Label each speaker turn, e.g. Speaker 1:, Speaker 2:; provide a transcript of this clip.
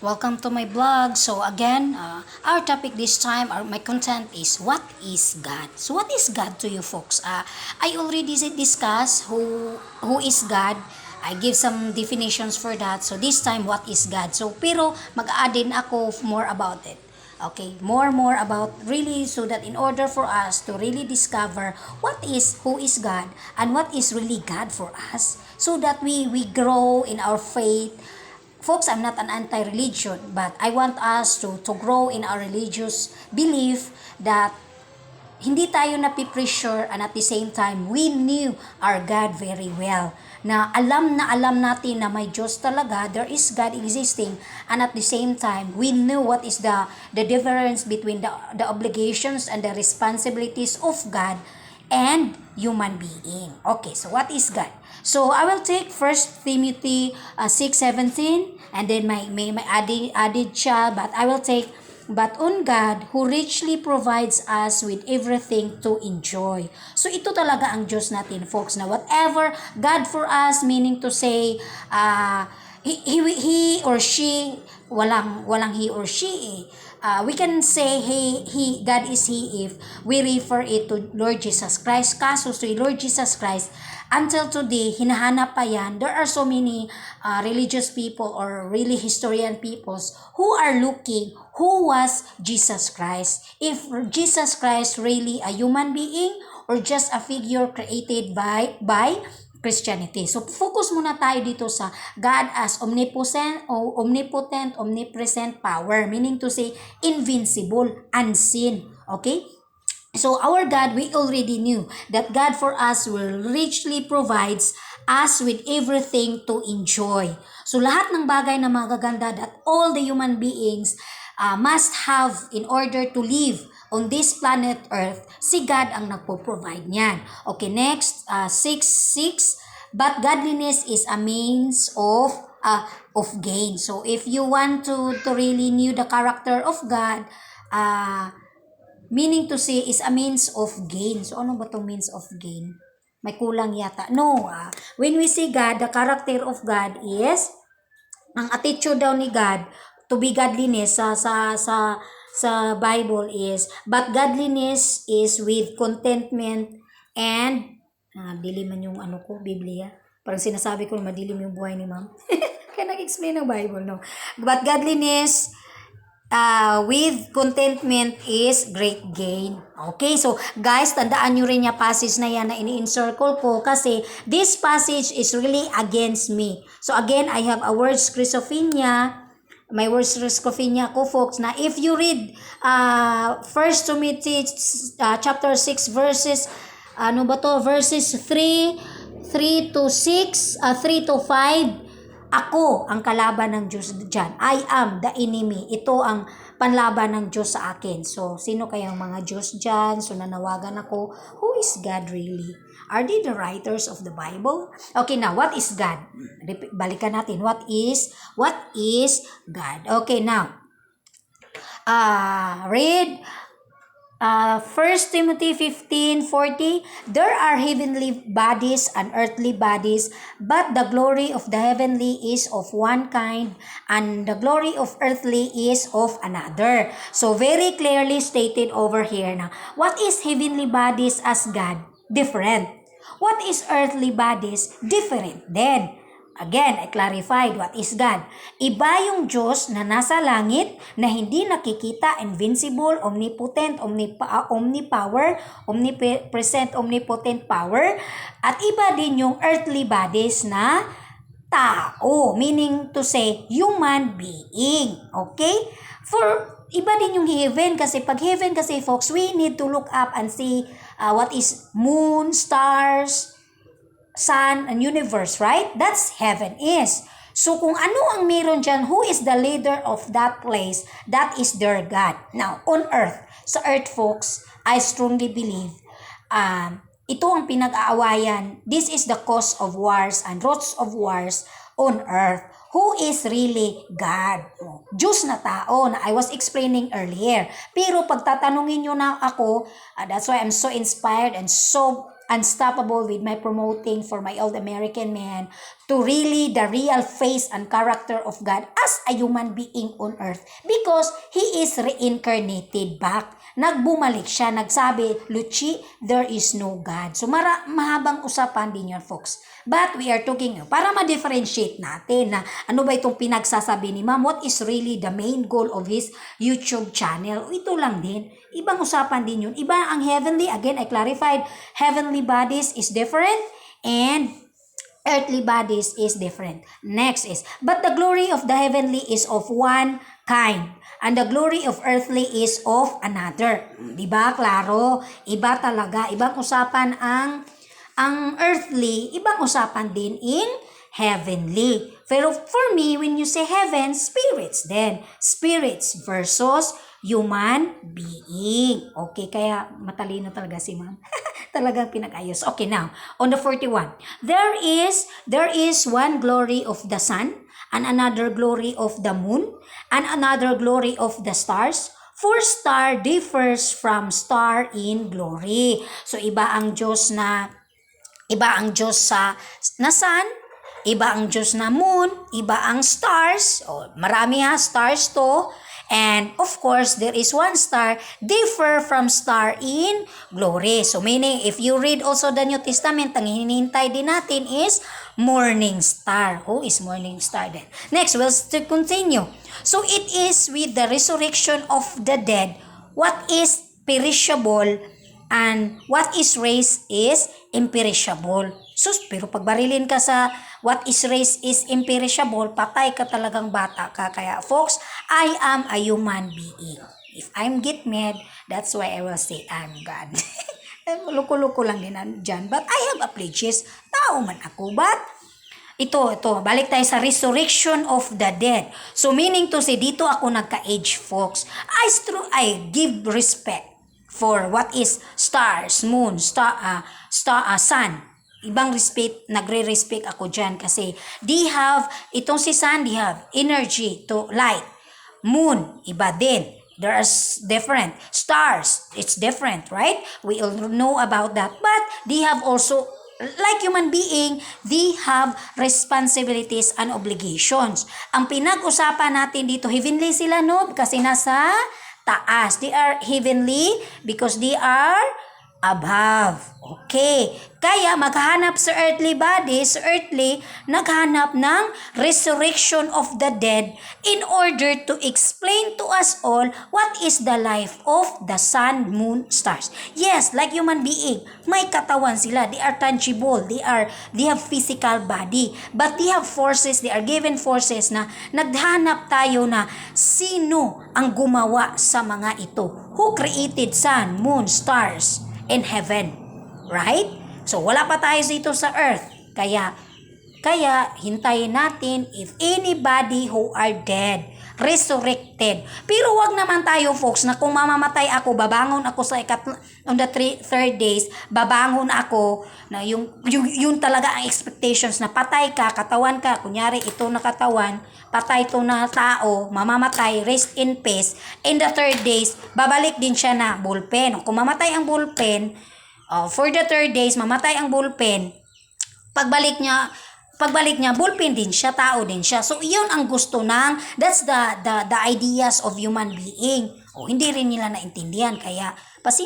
Speaker 1: Welcome to my blog. So again, our topic this time, my content is what is God. So what is God to you folks? I already discussed who is God. I give some definitions for that. So this time, what is God? So pero mag-add din ako more about it. Okay, more about really so that in order for us to really discover who is God and what is really God for us so that we grow in our faith. Folks, I'm not an anti-religion, but I want us to grow in our religious belief that hindi tayo napipressure and at the same time, we knew our God very well. Na alam natin na may Diyos talaga, there is God existing, and at the same time, we knew what is the difference between the obligations and the responsibilities of God and human being. Okay, so what is God? So I will take First Timothy 6:17 and then may added siya, but I will take but on God who richly provides us with everything to enjoy. So ito talaga ang Diyos natin, folks, na whatever God for us, meaning to say, he or she, walang he or she eh. We can say God is He if we refer it to Lord Jesus Christ. Kaso si Lord Jesus Christ, until today, hinahanap pa yan. There are so many religious people or really historian peoples who are looking who was Jesus Christ. If Jesus Christ really a human being or just a figure created by Christianity. So focus muna tayo dito sa God as omnipotent, omnipresent power, meaning to say invincible, unseen. Okay? So our God, we already knew that God for us will richly provides us with everything to enjoy. So lahat ng bagay na magaganda that all the human beings must have in order to live on this planet Earth, si God ang nagpo-provide niyan. Okay, next, 6:6. But godliness is a means of gain. So if you want to really know the character of God, meaning to say is a means of gain. So ano ba tong means of gain? May kulang yata. No, when we say God, the character of God is ang attitude daw ni God to be godliness sa Bible is but godliness is with contentment and dilim man yung Biblia. Parang sinasabi ko madilim yung buhay ni ma'am. Kaya nag-explain ng Bible, no? But godliness with contentment is great gain. Okay, so guys, tandaan nyo rin yung passage na yan na ini-encircle ko kasi this passage is really against me. So again, I have a word schizophrenia. May word schizophrenia ko, folks, na if you read 1 Timothy chapter 6 verses, verses 3 to 6, 3 to 5, ako ang kalaban ng Diyos dyan. I am the enemy. Ito ang panlaban ng Diyos sa akin. So, sino kayang mga Diyos dyan? So, nanawagan ako, who is God really? Are they the writers of the Bible? Okay, now, what is God? Balikan natin. What is God? Okay, now, read 1 Timothy 15:40, there are heavenly bodies and earthly bodies, but the glory of the heavenly is of one kind, and the glory of earthly is of another. So very clearly stated over here na, what is heavenly bodies as God? Different. What is earthly bodies? Different then. Again, I clarified what is God. Iba yung Diyos na nasa langit na hindi nakikita, invincible, omnipotent, omnipower, omnipresent, omnipotent power. At iba din yung earthly bodies na tao, meaning to say human being. Okay? For iba din yung heaven kasi pag heaven kasi folks, we need to look up and see what is moon, stars, sun, and universe, right? That's heaven is. So kung ano ang meron dyan, who is the leader of that place, that is their God. Now, on earth, sa earth folks, I strongly believe, ito ang pinag-aawayan. This is the cause of wars and roots of wars on earth. Who is really God? Diyos na tao na I was explaining earlier. Pero pag tatanungin nyo na ako, that's why I'm so inspired and so unstoppable with my promoting for my old American man to really the real face and character of God as a human being on earth because He is reincarnated back. Nagbumalik siya, nagsabi, Luchi, there is no God. So mahabang usapan din yun, folks. But we are talking, para ma-differentiate natin na ano ba itong pinagsasabi ni Ma'am, what is really the main goal of his YouTube channel. Ito lang din. Ibang usapan din yun. Iba ang heavenly. Again, I clarified, heavenly bodies is different and earthly bodies is different. Next is, but the glory of the heavenly is of one kind, and the glory of earthly is of another. Diba? Klaro? Iba talaga. Ibang usapan ang earthly, ibang usapan din in heavenly. Pero for me, when you say heaven, spirits then. Spirits versus human being. Okay, kaya matalino talaga si Ma'am. Talagang pinag-ayos. Okay, now, on the 41. There is one glory of the sun, and another glory of the moon, and another glory of the stars. For star differs from star in glory. So, iba ang Diyos sa sun, iba ang Diyos na moon, iba ang stars. Marami stars to. And of course, there is one star differ from star in glory. So meaning, if you read also the New Testament, ang hinihintay din natin is morning star. Who is morning star then? Next, we'll still continue. So it is with the resurrection of the dead, what is perishable and what is raised is imperishable. Pero pagbarilin ka sa what is raised is imperishable, patay ka talagang bata ka. Kaya folks, I am a human being. If I'm get mad, that's why I will say I'm God. Luko-luko lang din dyan. But I have a pledges. Tao man ako. But ito, balik tayo sa resurrection of the dead. So meaning to say, dito ako nagka-age, folks. I give respect for what is stars, moon, sun. Ibang respect, nagre-respect ako dyan kasi itong si sun, they have energy to light. Moon, iba din. There's different. Stars, it's different, right? We all know about that. But they have also, like human being, they have responsibilities and obligations. Ang pinag-usapan natin dito, heavenly sila, no? Kasi nasa taas. They are heavenly because they are above. Okay. Kaya maghanap sa earthly bodies, naghanap ng resurrection of the dead in order to explain to us all what is the life of the sun, moon, stars. Yes, like human being, may katawan sila. They are tangible. They have physical body. But they have forces, they are given forces na naghanap tayo na sino ang gumawa sa mga ito. Who created sun, moon, stars, and heaven? Right? So, wala pa tayo dito sa earth. Kaya hintayin natin if anybody who are dead, resurrected. Pero wag naman tayo, folks, na kung mamamatay ako, babangon ako sa on the third days, babangon ako, na yung talaga ang expectations na patay ka, katawan ka, kunyari ito na katawan, patay ito na tao, mamamatay, rest in peace. In the third days, babalik din siya na bullpen. Kung mamatay ang bullpen, for the third days, mamatay ang bullpen. Pagbalik niya, bullpen din siya, tao din siya. So, iyon ang gusto that's the ideas of human being. Hindi rin nila naintindihan. Kaya, pasensya